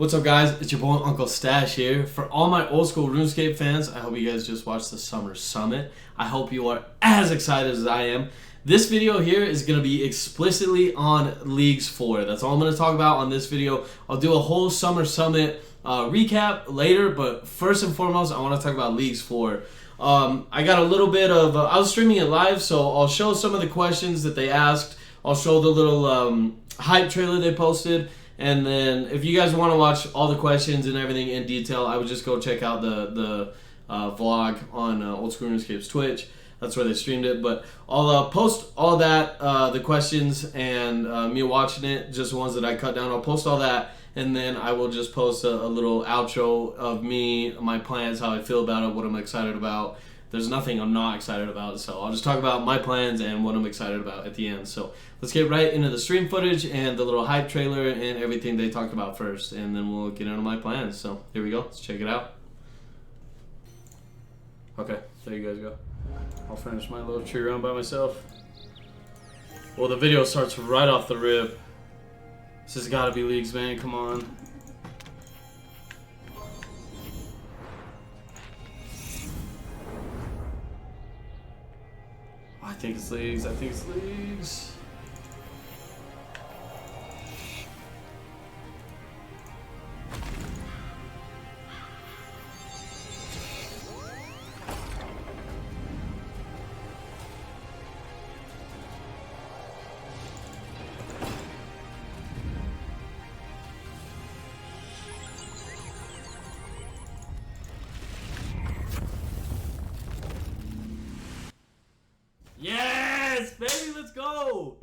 What's up, guys? It's your boy Uncle Stash here. For all my old school RuneScape fans, I hope you guys just watched the Summer Summit. I hope you are as excited as I am. This video here is going to be explicitly on Leagues 4. That's all I'm going to talk about on this video. I'll do a whole Summer Summit recap later, but first and foremost, I want to talk about Leagues 4. I got a little bit of... I was streaming it live, so I'll show some of the questions that they asked. I'll show the little hype trailer they posted. And then if you guys want to watch all the questions and everything in detail, I would just go check out the vlog on Old School RuneScape's Twitch. That's where they streamed it. But I'll post all that, the questions and me watching it, just the ones that I cut down. I'll post all that, and then I will just post a little outro of me, my plans, how I feel about it, what I'm excited about. There's nothing I'm not excited about, so I'll just talk about my plans and what I'm excited about at the end. So let's get right into the stream footage and the little hype trailer and everything they talked about first, and then we'll get into my plans. So here we go. Let's check it out. Okay, there you guys go. I'll finish my little tree run by myself. Well, the video starts right off the rip. This has got to be Leagues, man. Come on. I think it's Leagues. I think it's Leagues. Yes, baby, let's go!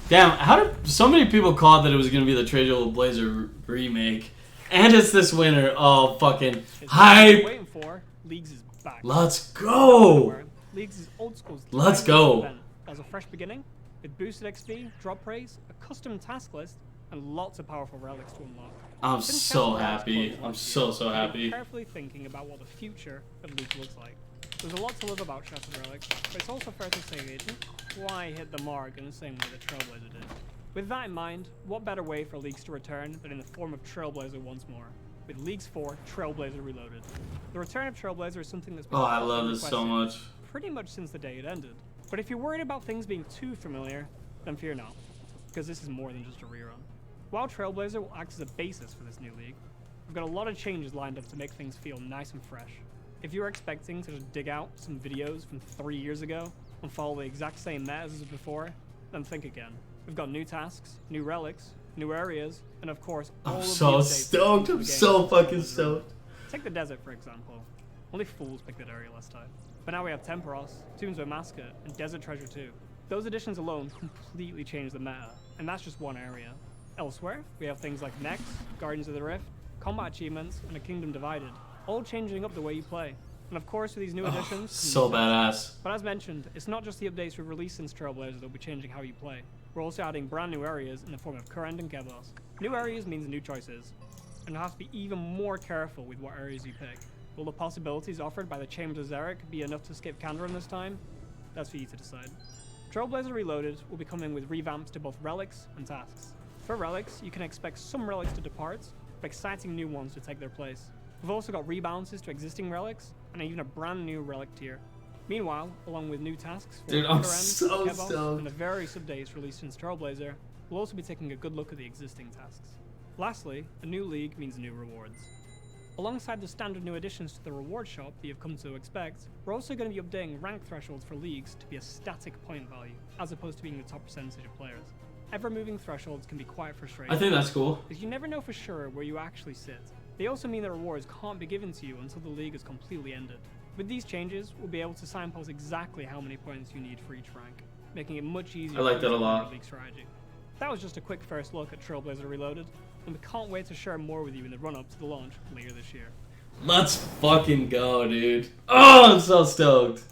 Damn, how did so many people called that it was gonna be the Trailblazer remake, and it's this winter? Oh, fucking hype! Waiting for Leagues is back. Let's go! Leagues is old school's. Let's go! As a fresh beginning, with boosted XP, drop praise, a custom task list, and lots of powerful relics to unlock. I'm so happy. I'm so happy. Carefully thinking about what the future of Leagues looks like. There's a lot to love about Shattered Relics, but it's also fair to say, Agent, why hit the mark in the same way that Trailblazer did? With that in mind, what better way for Leagues to return than in the form of Trailblazer once more? With Leagues 4, Trailblazer Reloaded. The return of Trailblazer is something that's been I love this so much. Pretty much since the day it ended. But if you're worried about things being too familiar, then fear not, because this is more than just a rerun. While Trailblazer will act as a basis for this new league, we've got a lot of changes lined up to make things feel nice and fresh. If you're expecting to just dig out some videos from 3 years ago and follow the exact same metas as before, then think again. We've got new tasks, new relics, new areas, and of course, all of the so stoked. I'm so fucking stoked. Take the desert, for example. Only fools picked that area last time. But now we have Temporos, Tombstone Massacre, and Desert Treasure 2. Those additions alone completely changed the meta, and that's just one area. Elsewhere, we have things like Next, Guardians of the Rift, combat achievements, and a Kingdom Divided, all changing up the way you play. And of course, with these new additions... so badass. But as mentioned, it's not just the updates we've released since Trailblazer that will be changing how you play. We're also adding brand new areas in the form of Current and Kebos. New areas means new choices, and you'll have to be even more careful with what areas you pick. Will the possibilities offered by the Chambers of Xeric be enough to skip Kandarin this time? That's for you to decide. Trailblazer Reloaded will be coming with revamps to both relics and tasks. For relics, you can expect some relics to depart, but exciting new ones to take their place. We've also got rebalances to existing relics, and even a brand new relic tier. Meanwhile, along with new tasks for Dude, I'm Kandarin, so Kebos, stoked. and the various updates released since Trailblazer, we'll also be taking a good look at the existing tasks. Lastly, a new league means new rewards. Alongside the standard new additions to the reward shop that you've come to expect, we're also going to be updating rank thresholds for leagues to be a static point value, as opposed to being the top percentage of players. Ever-moving thresholds can be quite frustrating. I think that's cool. Because you never know for sure where you actually sit. They also mean that rewards can't be given to you until the league is completely ended. With these changes, we'll be able to signpost exactly how many points you need for each rank, making it much easier I like that a lot. league strategy. That was just a quick first look at Trailblazer Reloaded, and we can't wait to share more with you in the run-up to the launch later this year. Let's fucking go, dude. Oh, I'm so stoked.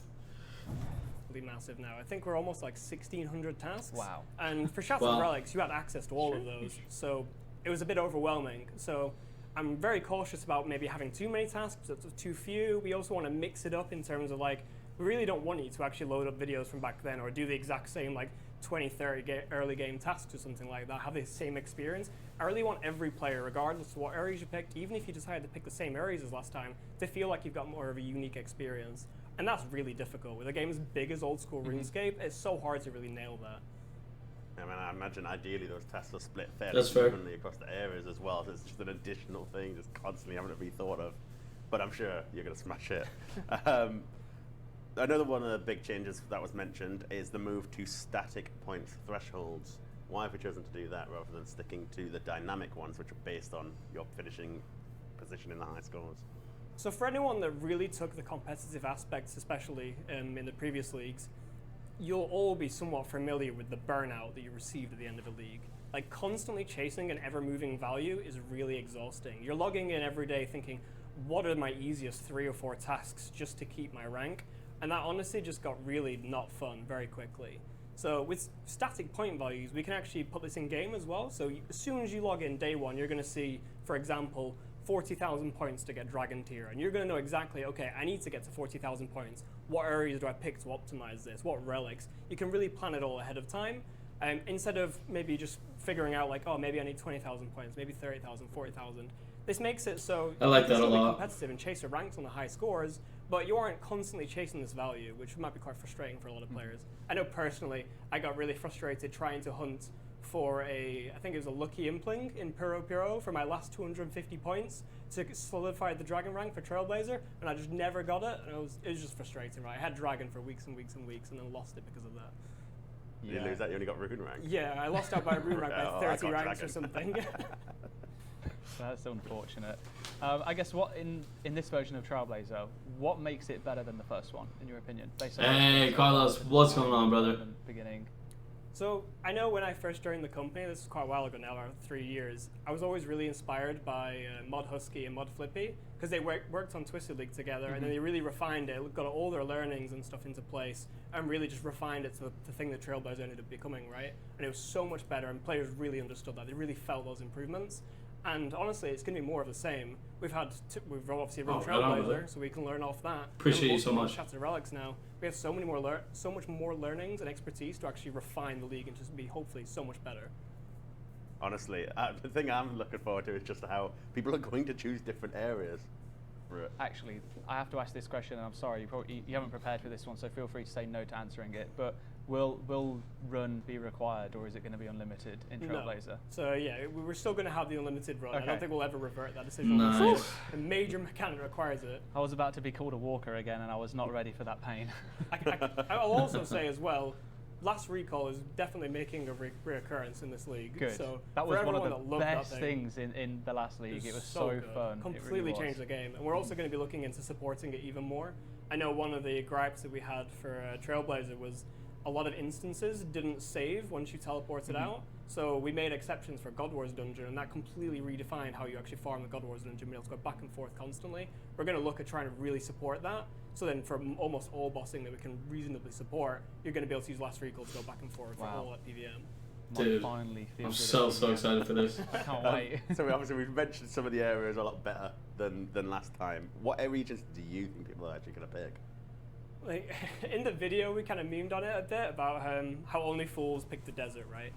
Massive now. I think we're almost like 1,600 tasks. Wow. And for Shattered Relics, you had access to all of those, so it was a bit overwhelming. So I'm very cautious about maybe having too many tasks, so too few. We also want to mix it up in terms of like, we really don't want you to actually load up videos from back then or do the exact same like 20, 30 early game tasks or something like that, have the same experience. I really want every player, regardless of what areas you picked, even if you decided to pick the same areas as last time, to feel like you've got more of a unique experience. And that's really difficult. With a game as big as old school RuneScape, it's so hard to really nail that. I mean, I imagine ideally those tests are split fairly evenly across the areas as well, so it's just an additional thing just constantly having to be thought of. But I'm sure you're going to smash it. Another one of the big changes that was mentioned is the move to static point thresholds. Why have we chosen to do that rather than sticking to the dynamic ones, which are based on your finishing position in the high scores? So for anyone that really took the competitive aspects, especially in the previous leagues, you'll all be somewhat familiar with the burnout that you received at the end of a league. Like, constantly chasing an ever-moving value is really exhausting. You're logging in every day thinking, what are my easiest 3 or 4 tasks just to keep my rank? And that honestly just got really not fun very quickly. So with static point values, we can actually put this in game as well. So as soon as you log in day one, you're going to see, for example, 40,000 points to get Dragon Tier. And you're going to know exactly, okay, I need to get to 40,000 points. What areas do I pick to optimize this? What relics? You can really plan it all ahead of time. Instead of maybe just figuring out like, oh, maybe I need 20,000 points, maybe 30,000, 40,000. This makes it so I like you that can a still be lot. competitive and chase your ranks on the high scores, but you aren't constantly chasing this value, which might be quite frustrating for a lot of players. I know personally, I got really frustrated trying to hunt for I think it was a Lucky Impling in Puro Puro for my last 250 points to solidify the Dragon rank for Trailblazer, and I just never got it, and it was just frustrating, right? I had Dragon for weeks and weeks and weeks, and then lost it because of that. Did you lose that? You only got Rune rank? Yeah, I lost out by Rune rank by 30 ranks or something. That's unfortunate. I guess what in this version of Trailblazer, what makes it better than the first one, in your opinion? Hey, Carlos, what's going on, brother? Beginning. So I know when I first joined the company, this is quite a while ago now, around 3 years, I was always really inspired by Mod Husky and Mod Flippy, because they worked on Twisted League together, and then they really refined it, got all their learnings and stuff into place, and really just refined it to the thing that Trailblazer ended up becoming, right? And it was so much better, and players really understood that. They really felt those improvements. And honestly, it's going to be more of the same. We've obviously run Trailblazer, so we can learn off that. Appreciate you so much. Shattered Relics now. We have so much more learnings and expertise to actually refine the league and just be hopefully so much better. Honestly, the thing I'm looking forward to is just how people are going to choose different areas. Actually, I have to ask this question, and I'm sorry, you haven't prepared for this one, so feel free to say no to answering it. But will run be required, or is it going to be unlimited in Trailblazer? No. So yeah, we're still going to have the unlimited run. Okay. I don't think we'll ever revert that decision. Nice. A major mechanic requires it. I was about to be called a walker again, and I was not ready for that pain. I'll also say as well, Last Recall is definitely making a reoccurrence in this league. Good. So that was one of the best things in the last league. It was so fun. Completely it really changed the game. And we're also going to be looking into supporting it even more. I know one of the gripes that we had for Trailblazer was a lot of instances didn't save once you teleported out. So we made exceptions for God Wars Dungeon, and that completely redefined how you actually farm the God Wars Dungeon, being able to go back and forth constantly. We're going to look at trying to really support that. So then for almost all bossing that we can reasonably support, you're going to be able to use Last Recall to go back and forth for all at PVM. Dude, finally feel I'm good so excited for this. I can't wait. So we've mentioned some of the areas a lot better than last time. What regions do you think people are actually going to pick? Like in the video, we kind of memed on it a bit about how only fools pick the desert, right?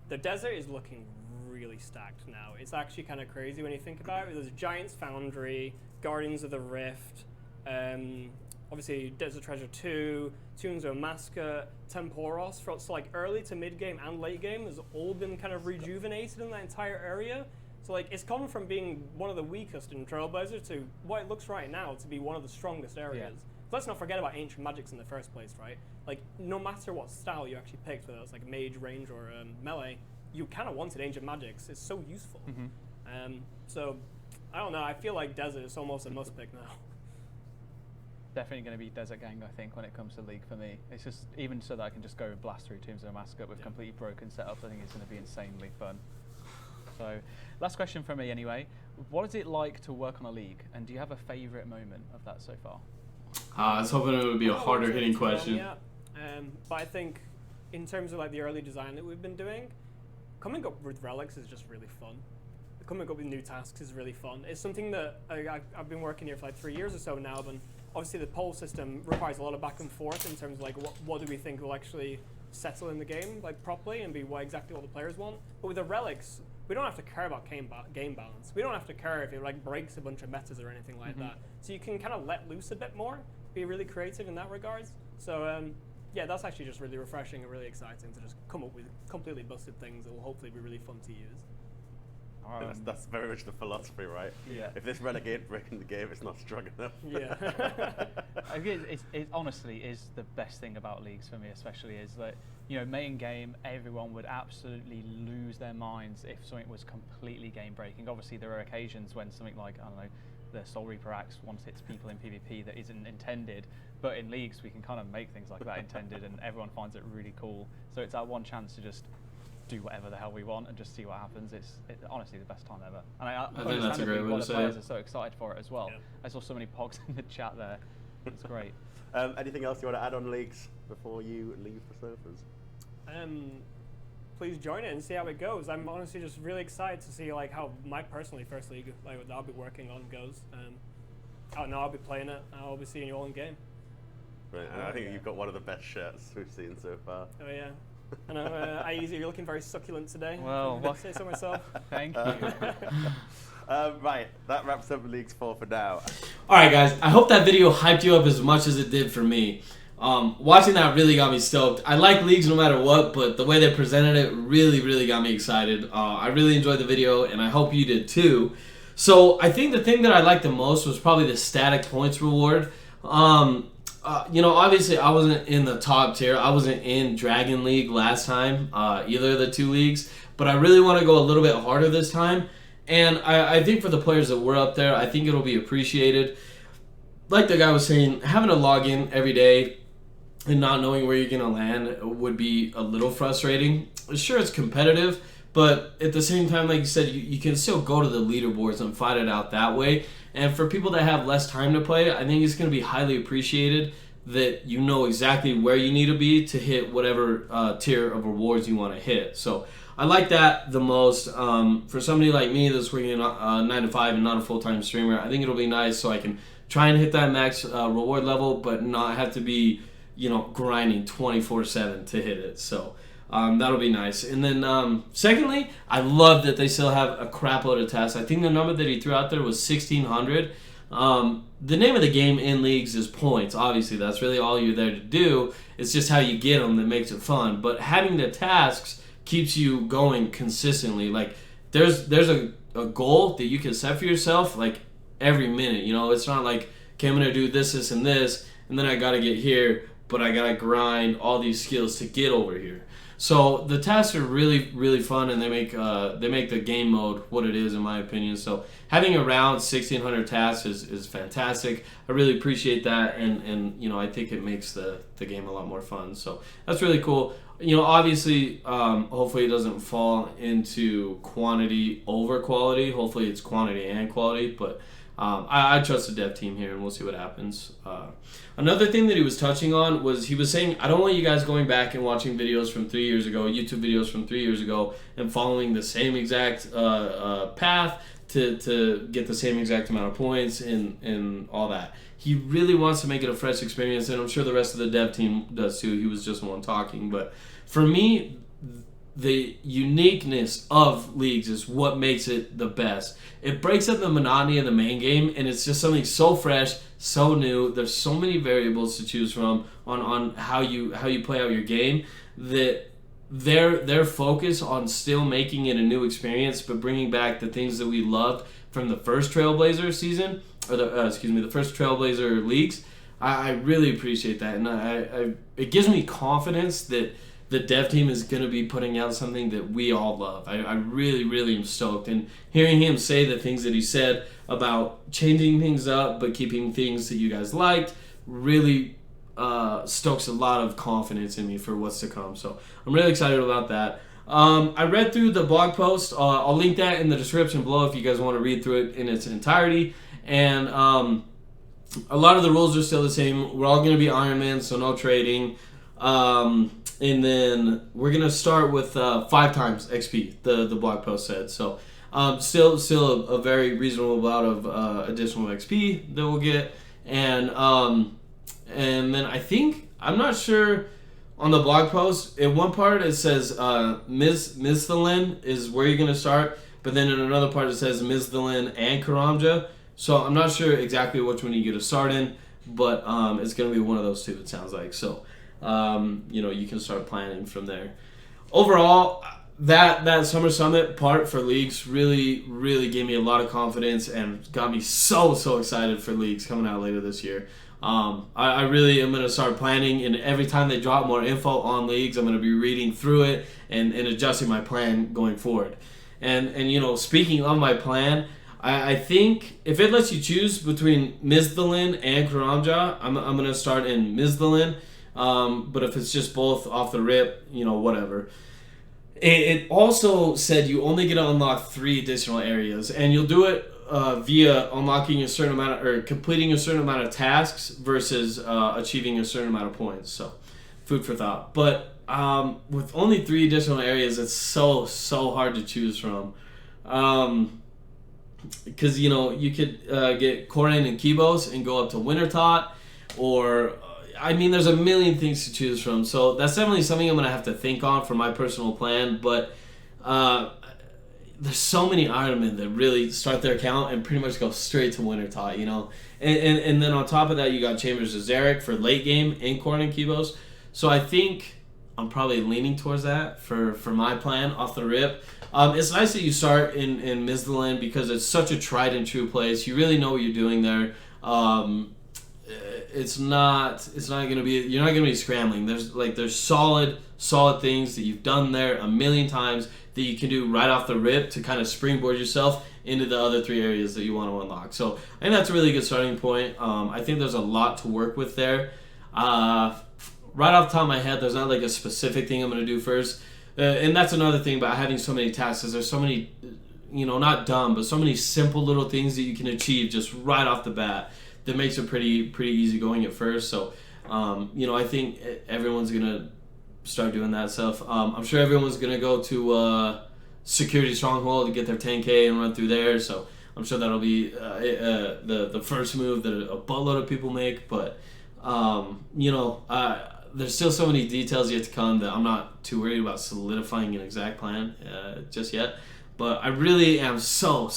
The desert is looking really stacked now. It's actually kind of crazy when you think about it. There's Giant's Foundry, Guardians of the Rift, obviously Desert Treasure 2, Tombs of Masca, Temporos. So like early to mid game and late game has all been kind of rejuvenated in that entire area. So like it's gone from being one of the weakest in Trailblazer to what it looks right now to be one of the strongest areas. Yeah. Let's not forget about Ancient Magics in the first place, right? Like, no matter what style you actually picked, whether it's like mage, range, or melee, you kind of wanted Ancient Magics. It's so useful. So, I don't know. I feel like Desert is almost a must pick now. Definitely going to be Desert Gang, I think, when it comes to League for me. It's just, even so that I can just go and blast through Tombs of Mascot with completely broken setups, I think it's going to be insanely fun. So, last question from me anyway. What is it like to work on a league, and do you have a favourite moment of that so far? I was hoping it would be a harder hitting question. Yeah, but I think in terms of like the early design that we've been doing, coming up with relics is just really fun. Coming up with new tasks is really fun. It's something that I've been working here for like 3 years or so now, but obviously the poll system requires a lot of back and forth in terms of like what do we think will actually settle in the game like properly and be exactly what the players want. But with the relics, we don't have to care about game balance. We don't have to care if it like breaks a bunch of metas or anything like that. So you can kind of let loose a bit more, be really creative in that regards. So yeah, that's actually just really refreshing and really exciting to just come up with completely busted things that will hopefully be really fun to use. That's very much the philosophy, right? Yeah. If this renegade breaking the game, it's not strong enough. Yeah. I guess it honestly is the best thing about leagues for me, especially, is that, you know, main game, everyone would absolutely lose their minds if something was completely game breaking. Obviously, there are occasions when something like, I don't know, the Soul Reaper axe once hits people in PvP that isn't intended, but in leagues we can kind of make things like that intended, and everyone finds it really cool. So it's our one chance to just do whatever the hell we want and just see what happens. It's honestly the best time ever. And I think that's a great way why to the say players it. are so excited for it as well. Yeah. I saw so many pogs in the chat there. It's great. Anything else you want to add on leagues before you leave the sofas? Please join it and see how it goes. I'm honestly just really excited to see like how my personally first league like that I'll be working on goes. I know I'll be playing it. I'll be seeing you all in game. Right, and I think you've got one of the best shirts we've seen so far. Oh yeah. I know, you're looking very succulent today. Well, I'd say so myself. Thank you. Right, that wraps up Leagues 4 for now. Alright guys, I hope that video hyped you up as much as it did for me. Watching that really got me stoked. I like leagues no matter what, but the way they presented it really got me excited. I really enjoyed the video, and I hope you did too. So I think the thing that I liked the most was probably the static points reward. You know, obviously I wasn't in the top tier. I wasn't in Dragon League last time, either of the two leagues, but I really want to go a little bit harder this time. And I think for the players that were up there, I think it'll be appreciated. Like the guy was saying, having to log in every day and not knowing where you're going to land would be a little frustrating. Sure, it's competitive, but at the same time, like you said, you can still go to the leaderboards and fight it out that way. And for people that have less time to play, I think it's going to be highly appreciated that you know exactly where you need to be to hit whatever tier of rewards you want to hit. So I like that the most. For somebody like me that's working 9 to 5 and not a full-time streamer, I think it'll be nice so I can try and hit that max reward level, but not have to be, you know, grinding 24/7 to hit it. So that'll be nice. And then secondly, I love that they still have a crap load of tasks. I think the number that he threw out there was 1,600. The name of the game in leagues is points. Obviously, that's really all you're there to do. It's just how you get them that makes it fun. But having the tasks keeps you going consistently. Like there's a goal that you can set for yourself like every minute. You know, it's not like, okay, I'm gonna do this, and this, and then I gotta get here, but I gotta grind all these skills to get over here. So the tasks are really fun, and they make the game mode what it is, in my opinion. So having around 1,600 tasks is fantastic. I really appreciate that, and you know, I think it makes the game a lot more fun. So that's really cool. You know, obviously, hopefully it doesn't fall into quantity over quality. Hopefully it's quantity and quality, but I trust the dev team here, and we'll see what happens. Another thing that he was touching on was he was saying, I don't want you guys going back and watching videos from 3 years ago, YouTube videos from 3 years ago, and following the same exact path to get the same exact amount of points and all that. He really wants to make it a fresh experience, and I'm sure the rest of the dev team does too. He was just the one talking. But for me, the uniqueness of leagues is what makes it the best. It breaks up the monotony of the main game, and it's just something so fresh, so new. There's so many variables to choose from on how you play out your game, that their focus on still making it a new experience, but bringing back the things that we loved from the first Trailblazer season, or the first Trailblazer leagues. I really appreciate that, and it gives me confidence that the dev team is going to be putting out something that we all love. I really am stoked. And hearing him say the things that he said about changing things up but keeping things that you guys liked really stokes a lot of confidence in me for what's to come. So I'm really excited about that. I read through the blog post. I'll link that in the description below if you guys want to read through it in its entirety. And a lot of the rules are still the same. We're all going to be Iron Man, so no trading. And then we're going to start with 5 times XP, the blog post said. So still a very reasonable amount of additional XP that we'll get. And then I think, I'm not sure on the blog post, in one part it says Mizdalen is where you're going to start, but then in another part it says Mizdalen and Karamja. So I'm not sure exactly which one you get to start in, but it's going to be one of those two, it sounds like. So, you can start planning from there. Overall, that Summer Summit part for leagues really, really gave me a lot of confidence and got me so excited for leagues coming out later this year. I really am going to start planning, and every time they drop more info on leagues, I'm going to be reading through it and adjusting my plan going forward. And speaking of my plan, I think if it lets you choose between Mizdalen and Karamja, I'm going to start in Mizdalen. But if it's just both off the rip, whatever. It also said you only get to unlock 3 additional areas, and you'll do it via unlocking a certain amount or completing a certain amount of tasks versus achieving a certain amount of points. So, food for thought. But with only 3 additional areas, it's so hard to choose from. Because you could get Korin and Kibos and go up to Wintertot, or there's a million things to choose from. So that's definitely something I'm gonna have to think on for my personal plan. But there's so many Ironmen that really start their account and pretty much go straight to Wintertot, and then on top of that, you got Chambers of Zarek for late game in Korin and Kibos. So I think I'm probably leaning towards that for my plan off the rip. It's nice that you start in Mizdalen because it's such a tried and true place. You really know what you're doing there. It's not gonna be, you're not gonna be scrambling. There's solid things that you've done there a million times that you can do right off the rip to kind of springboard yourself into the other 3 areas that you want to unlock. So I think that's a really good starting point. I think there's a lot to work with there. Right off the top of my head, there's not like a specific thing I'm going to do first. And that's another thing about having so many tasks. There's so many, not dumb, but so many simple little things that you can achieve just right off the bat that makes it pretty easy going at first. So, I think everyone's going to start doing that stuff. I'm sure everyone's going to go to Security Stronghold to get their 10K and run through there. So I'm sure that'll be the first move that a buttload of people make. But, there's still so many details yet to come that I'm not too worried about solidifying an exact plan just yet. But I really am so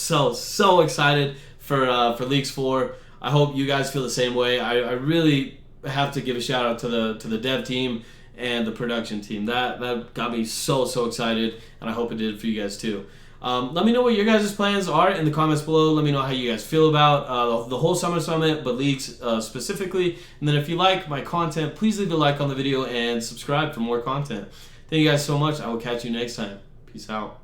excited for Leagues 4. I hope you guys feel the same way. I really have to give a shout out to the dev team and the production team. That got me so excited, and I hope it did for you guys too. Let me know what your guys' plans are in the comments below. Let me know how you guys feel about the whole Summer Summit, but leagues specifically. And then if you like my content, please leave a like on the video and subscribe for more content. Thank you guys so much. I will catch you next time. Peace out.